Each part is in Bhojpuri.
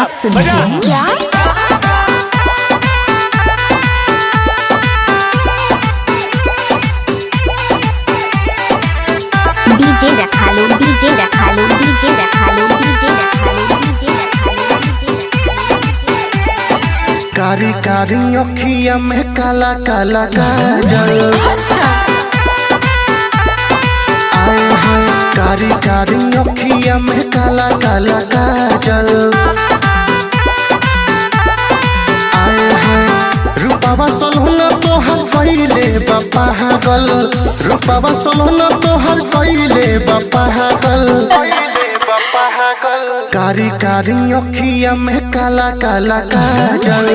आप सुन रहे हैं क्या डीजे रखा लो डीजे रखा लो डीजे रखा लो डीजे रखा लो डीजे कारी कारी अखिया में काला काला काजल आए हाय कारी कारी अखिया में काला काला काजल आए हाय रूपावा सलहुना तोहर कइले बापा हागल रूपावा सलहुना तोहर कइले बापा हागल कारी कारी अखिया में काला काला काजल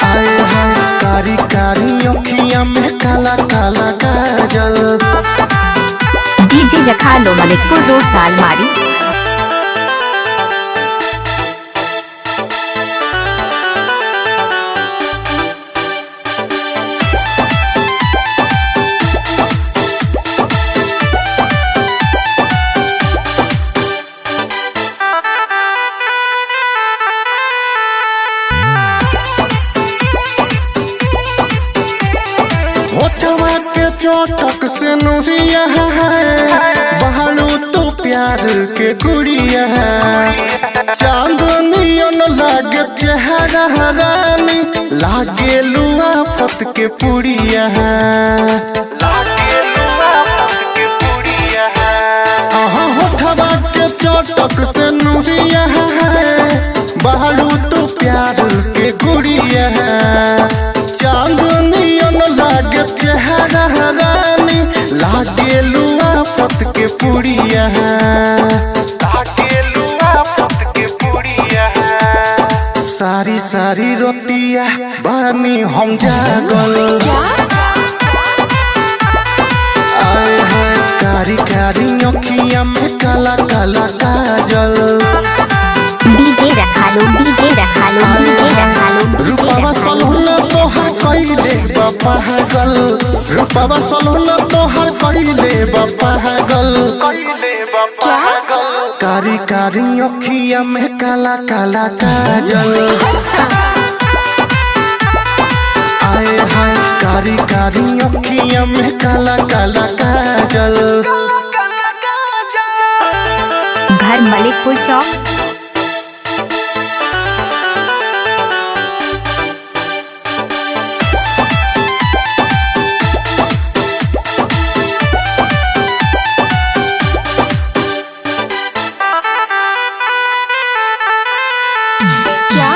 आए हाय कारी कारी अखिया में काला काला काजल। डीजे रखा लो मलिकपुर रोड सालमारी। होठवा के चोटक से नुरिया है बहारू तो प्यार के गुड़िया है चांदनियन लागे चेहरा रानी लागे लुआ फत के पुड़िया है होठवा के चोटक से नुरिया है बहारू तो प्यार के गुड़िया है चांदनियन लागे चेहरा रानी लागे लुआ फत के पुड़िया है सारी सारी रोतिया बानी हम जागल आए हैं कारी कारी अखिया में काला काला काजल डीजे रखा लो डीजे रखा लो डीजे रखा लो रूपावा सलहुना तोहर कइले बापा हागल रूपावा सलहुना तोहर कइले बापा हागल कारी कारी अखिया में काला काला काजल आए हाय कारी कारी अखिया में काला काला काजल। घर मलिकपुर चौक। क्या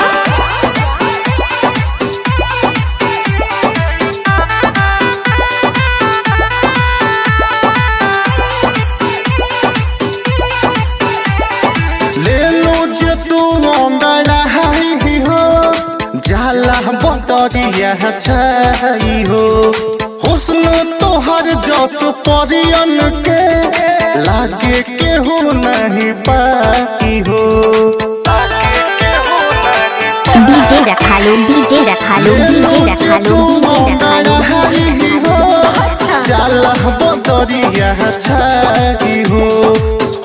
ले लो जे तू अंगड़ा ही हो जाला बतरिया छाई हो हुस्न तोहर जस परियन के लागे केहू नहीं पाई हो डीजे रखा लो डीजे रखा लो डीजे रखा लो डीजे रखा लो हो जाला बतरिया छाई हो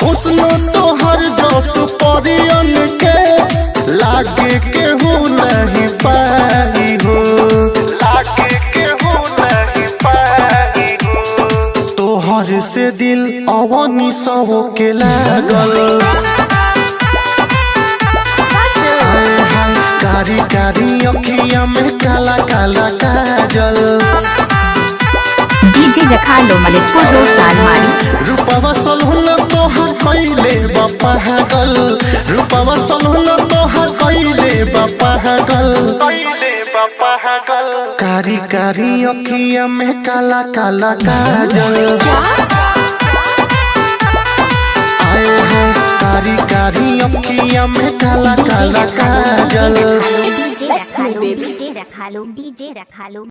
हुस्न तोहर जस परियन के लागे केहू नहीं पाई हो तोहर से दिल अवनी सहो के लागल हाय हाय कारी कारी अखिया में काला काला काजल डीजे रखा लो मलिकपुर रोड सालमारी। रूपावा सलहुना तोहर कइले बापा हागल रूपावा सलहुना तोहर कइले बापा हागल कारी कारी अखिया में काला काला काजल आए हैं कारी कारी अखिया में काला काला काजल डीजे रखा लो डीजे रखा लो डीजे रखा लो।